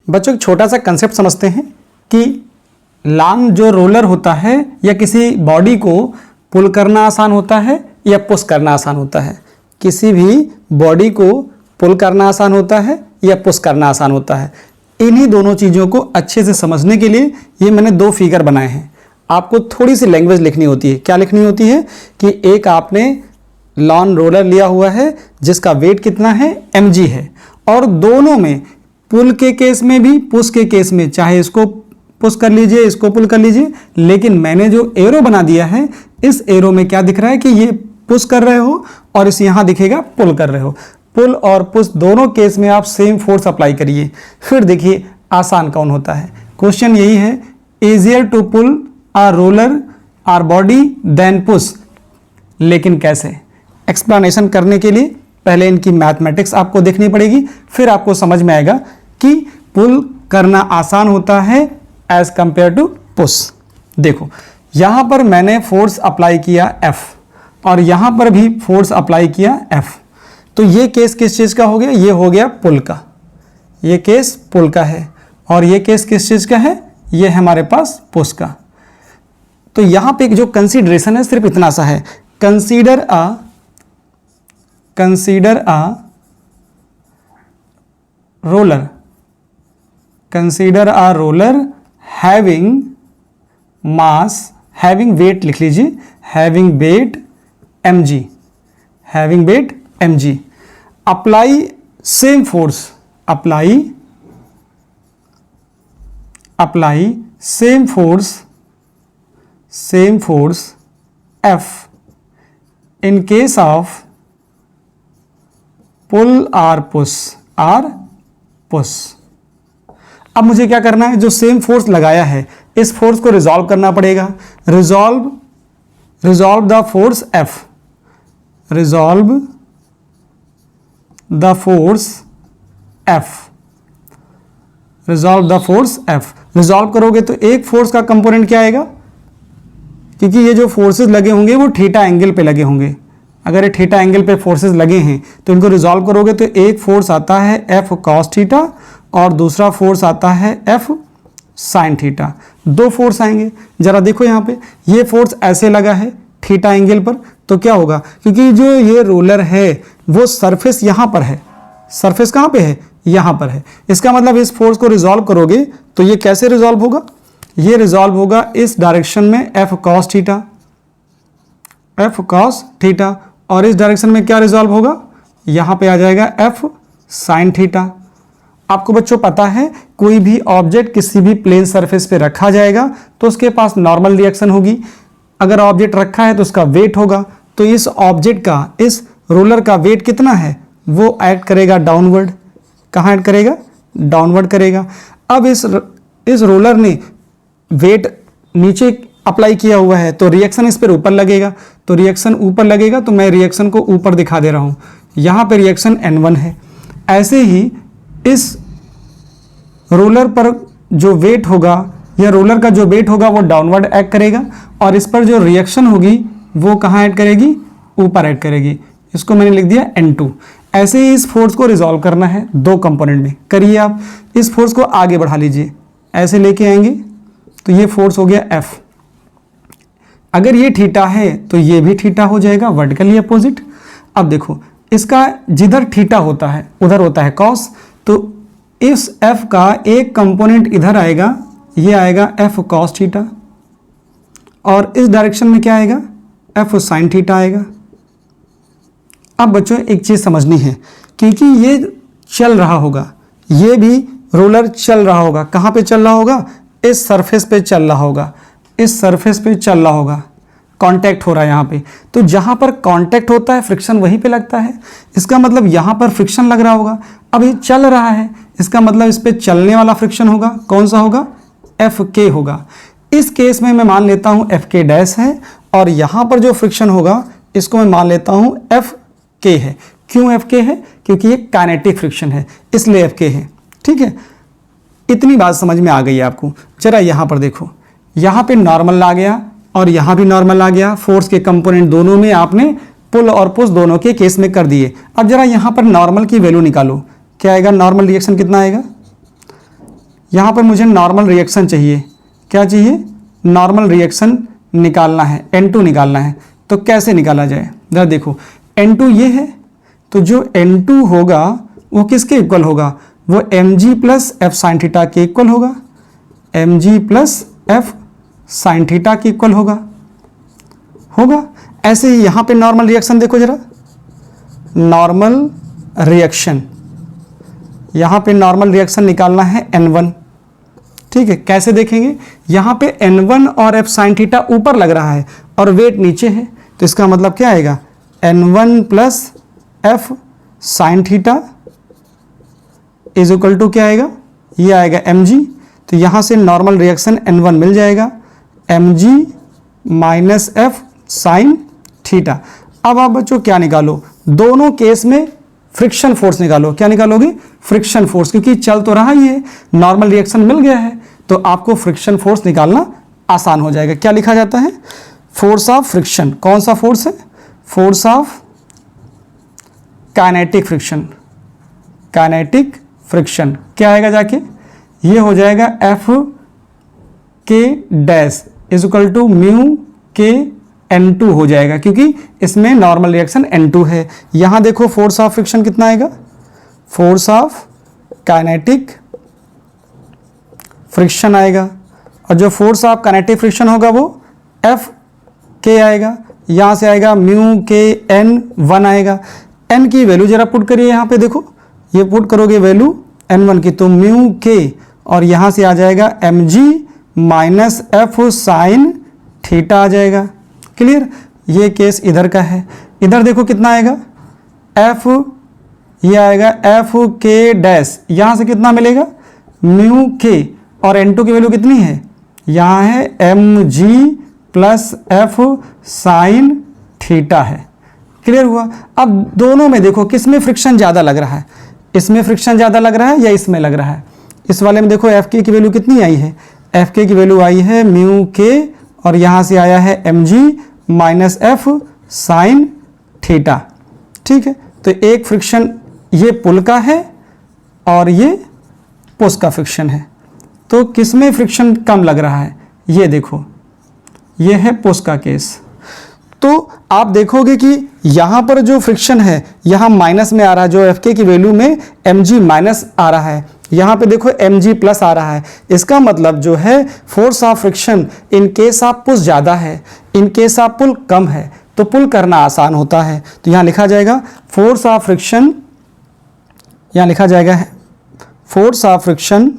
बच्चों एक छोटा सा कंसेप्ट समझते हैं कि लॉन्ग जो रोलर होता है या किसी बॉडी को पुल करना आसान होता है या पुश करना आसान होता है। किसी भी बॉडी को पुल करना आसान होता है या पुश करना आसान होता है। इन्हीं दोनों चीज़ों को अच्छे से समझने के लिए ये मैंने दो फिगर बनाए हैं। आपको थोड़ी सी लैंग्वेज लिखनी होती है। क्या लिखनी होती है कि एक आपने लॉन्ग रोलर लिया हुआ है जिसका वेट कितना है mg है, और दोनों में पुल के केस में भी पुश के केस में चाहे इसको पुश कर लीजिए इसको पुल कर लीजिए, लेकिन मैंने जो एरो बना दिया है इस एरो में क्या दिख रहा है कि ये पुश कर रहे हो और इस यहाँ दिखेगा पुल कर रहे हो। पुल और पुश दोनों केस में आप सेम फोर्स अप्लाई करिए, फिर देखिए आसान कौन होता है। क्वेश्चन यही है, easier to pull a roller or body then push, लेकिन कैसे? एक्सप्लेनेशन करने के लिए पहले इनकी मैथमेटिक्स आपको देखनी पड़ेगी, फिर आपको समझ में आएगा कि पुल करना आसान होता है एज कंपेयर टू पुश। देखो यहां पर मैंने फोर्स अप्लाई किया F और यहां पर भी फोर्स अप्लाई किया F, तो ये केस किस चीज का हो गया? ये हो गया पुल का, ये केस पुल का है, और ये केस किस चीज का है? ये हमारे पास पुश का। तो यहां पे जो कंसीडरेशन है सिर्फ इतना सा है, consider a roller having mass, having weight लिख लीजिए, having weight mg, apply same force, apply same force F in case of pull or push. अब मुझे क्या करना है? जो सेम फोर्स लगाया है इस फोर्स को रिजॉल्व करना पड़ेगा। Resolve the force F, resolve the force F। Resolve करोगे तो एक फोर्स का कंपोनेंट क्या आएगा? क्योंकि ये जो फोर्सेस लगे होंगे वो थीटा एंगल पे लगे होंगे। अगर ये थीटा एंगल पे फोर्सेस लगे हैं तो इनको रिजॉल्व करोगे तो एक फोर्स आता है F cos थीटा और दूसरा फोर्स आता है F sin थीटा। दो फोर्स आएंगे। जरा देखो यहाँ पे ये फोर्स ऐसे लगा है थीटा एंगल पर, तो क्या होगा? क्योंकि जो ये रोलर है वो सरफेस यहाँ पर है। सरफेस कहाँ पे है? यहाँ पर है। इसका मतलब इस फोर्स को रिजॉल्व करोगे तो ये कैसे रिजॉल्व होगा? ये रिजॉल्व होगा इस डायरेक्शन में F cos थीटा, और इस डायरेक्शन में क्या रिजॉल्व होगा? यहाँ पे आ जाएगा F sin थीटा। आपको बच्चों पता है कोई भी ऑब्जेक्ट किसी भी प्लेन सरफेस पे रखा जाएगा तो उसके पास नॉर्मल रिएक्शन होगी। अगर ऑब्जेक्ट रखा है तो उसका वेट होगा, तो इस ऑब्जेक्ट का, इस रोलर का वेट कितना है? वो ऐड करेगा डाउनवर्ड। कहाँ ऐड करेगा? डाउनवर्ड करेगा। अब इस रोलर ने वेट नीचे अप्लाई किया हुआ है तो रिएक्शन इस पर ऊपर लगेगा, तो रिएक्शन ऊपर लगेगा, तो मैं रिएक्शन को ऊपर दिखा दे रहा हूँ। यहाँ पे रिएक्शन N1 है। ऐसे ही इस रोलर पर जो वेट होगा या रोलर का जो वेट होगा वो डाउनवर्ड ऐड करेगा, और इस पर जो रिएक्शन होगी वो कहाँ ऐड करेगी? ऊपर ऐड करेगी। इसको मैंने लिख दिया N2। ऐसे ही इस फोर्स को रिजॉल्व करना है दो कंपोनेंट में। करिए आप, इस फोर्स को आगे बढ़ा लीजिए, ऐसे लेके आएंगे तो ये फोर्स हो गया F। अगर ये थीटा है तो ये भी थीटा हो जाएगा, वर्टिकली अपोजिट। अब देखो इसका जिधर थीटा होता है उधर होता है कॉस, तो इस F का एक कंपोनेंट इधर आएगा, ये आएगा F cos थीटा, और इस डायरेक्शन में क्या आएगा? F sin थीटा आएगा। अब बच्चों एक चीज़ समझनी है, क्योंकि ये चल रहा होगा, ये भी रोलर चल रहा होगा। कहाँ पे चल रहा होगा? इस सरफेस पे चल रहा होगा, इस सरफेस पे चल रहा होगा। कांटेक्ट हो रहा है यहाँ पे, तो जहाँ पर कांटेक्ट होता है फ्रिक्शन वहीं पे लगता है। इसका मतलब यहाँ पर फ्रिक्शन लग रहा होगा। अब ये चल रहा है, इसका मतलब इस पे चलने वाला फ्रिक्शन होगा। कौन सा होगा? Fk होगा। इस केस में मैं मान लेता हूँ Fk डैश है, और यहाँ पर जो फ्रिक्शन होगा इसको मैं मान लेता हूँ Fk है। क्यों Fk है? क्योंकि ये काइनेटिक फ्रिक्शन है, इसलिए Fk है। ठीक है, इतनी बात समझ में आ गई है आपको। जरा यहाँ पर देखो, यहाँ पे नॉर्मल आ गया और यहाँ भी नॉर्मल आ गया। फोर्स के कंपोनेंट दोनों में आपने पुल और पुश दोनों के केस में कर दिए। अब जरा यहाँ पर नॉर्मल की वैल्यू निकालो, क्या आएगा? नॉर्मल रिएक्शन कितना आएगा? यहाँ पर मुझे नॉर्मल रिएक्शन चाहिए। क्या चाहिए? नॉर्मल रिएक्शन निकालना है, N2 निकालना है। तो कैसे निकाला जाए? जरा देखो, N2 ये है, तो जो N2 होगा वो किसके इक्वल होगा? वो mg plus F sine theta के इक्वल होगा। mg plus F sine theta के इक्वल होगा। ऐसे ही यहाँ पे नॉर्मल रिएक्शन देखो जरा, नॉर्मल रिएक्शन, यहाँ पे नॉर्मल रिएक्शन निकालना है N1। ठीक है, कैसे देखेंगे? यहाँ पे N1 और एफ साइन थीटा ऊपर लग रहा है और वेट नीचे है, तो इसका मतलब क्या आएगा? N1 plus F sine theta is equal to क्या आएगा? ये आएगा mg। तो यहाँ से नॉर्मल रिएक्शन N1 मिल जाएगा, mg minus F sine theta. अब आप बच्चों क्या निकालो? दोनों केस में फ्रिक्शन फोर्स निकालो। क्या निकालोगे? फ्रिक्शन फोर्स, क्योंकि चल तो रहा ही है, नॉर्मल रिएक्शन मिल गया है, तो आपको फ्रिक्शन फोर्स निकालना आसान हो जाएगा। क्या लिखा जाता है? Force of friction. कौन सा फोर्स है? Force of kinetic friction. Kinetic friction क्या आएगा जाके? ये हो जाएगा F k dash is equal to mu k N2 हो जाएगा, क्योंकि इसमें नॉर्मल रिएक्शन N2 है। यहाँ देखो फोर्स ऑफ फ्रिक्शन कितना आएगा? फोर्स ऑफ काइनेटिक फ्रिक्शन आएगा, और जो फोर्स ऑफ काइनेटिक फ्रिक्शन होगा वो एफ के आएगा। यहाँ से आएगा म्यू के N1 आएगा। N की वैल्यू जरा पुट करिए, यहाँ पे देखो, ये पुट करोगे वैल्यू N1 की, तो म्यू के और यहाँ से आ जाएगा mg minus F sine theta आ जाएगा। क्लियर? ये केस इधर का है। इधर देखो कितना आएगा? एफ, ये आएगा एफ के डैश, यहाँ से कितना मिलेगा? म्यू के, और N2 की वैल्यू कितनी है? यहाँ है mg plus F sine theta है। क्लियर हुआ? अब दोनों में देखो किस में फ्रिक्शन ज़्यादा लग रहा है? इसमें फ्रिक्शन ज़्यादा लग रहा है या इसमें लग रहा है? इस वाले में देखो एफ के की वैल्यू कितनी आई है? एफ के की वैल्यू आई है म्यू के, और यहाँ से आया है mg minus F sine theta. ठीक है, तो एक फ्रिक्शन ये पुल का है और ये पुश का फ्रिक्शन है। तो किस में फ्रिक्शन कम लग रहा है? ये देखो, ये है पुश का केस। तो आप देखोगे कि यहाँ पर जो फ्रिक्शन है यहाँ माइनस में आ रहा है, जो एफ के की वैल्यू में mg माइनस आ रहा है, यहाँ पे देखो mg प्लस आ रहा है। इसका मतलब जो है force of friction in case of push ज़्यादा है, इन केस ऑफ पुल कम है, तो पुल करना आसान होता है। तो यहाँ लिखा जाएगा फोर्स ऑफ फ्रिक्शन, यहाँ लिखा जाएगा force of friction,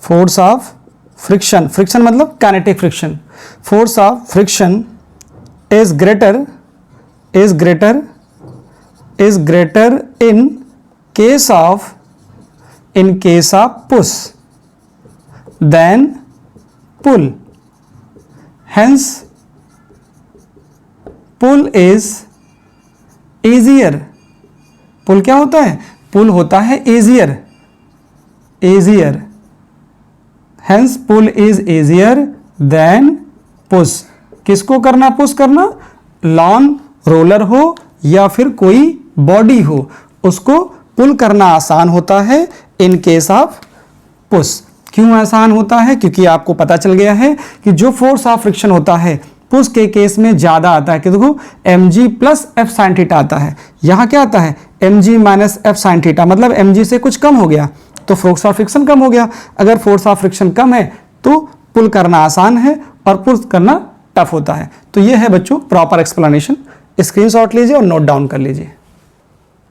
force of friction, friction मतलब kinetic friction, force of friction is greater in case of push than pull. Hence pull is easier. पुल क्या होता है? पुल होता है easier. Hence pull is easier than push. किसको करना? Push करना। Lawn roller हो या फिर कोई बॉडी हो, उसको पुल करना आसान होता है इन केस ऑफ पुश। क्यों आसान होता है? क्योंकि आपको पता चल गया है कि जो फोर्स ऑफ फ्रिक्शन होता है पुश के केस में ज़्यादा आता है, कि देखो mg plus F sine theta आता है, यहाँ क्या आता है? mg minus F sine theta, मतलब mg से कुछ कम हो गया तो फोर्स ऑफ फ्रिक्शन कम हो गया। अगर फोर्स ऑफ फ्रिक्शन कम है तो पुल करना आसान है और पुश करना टफ होता है। तो ये है बच्चों प्रॉपर एक्सप्लेनेशन। स्क्रीनशॉट लीजिए और नोट डाउन कर लीजिए।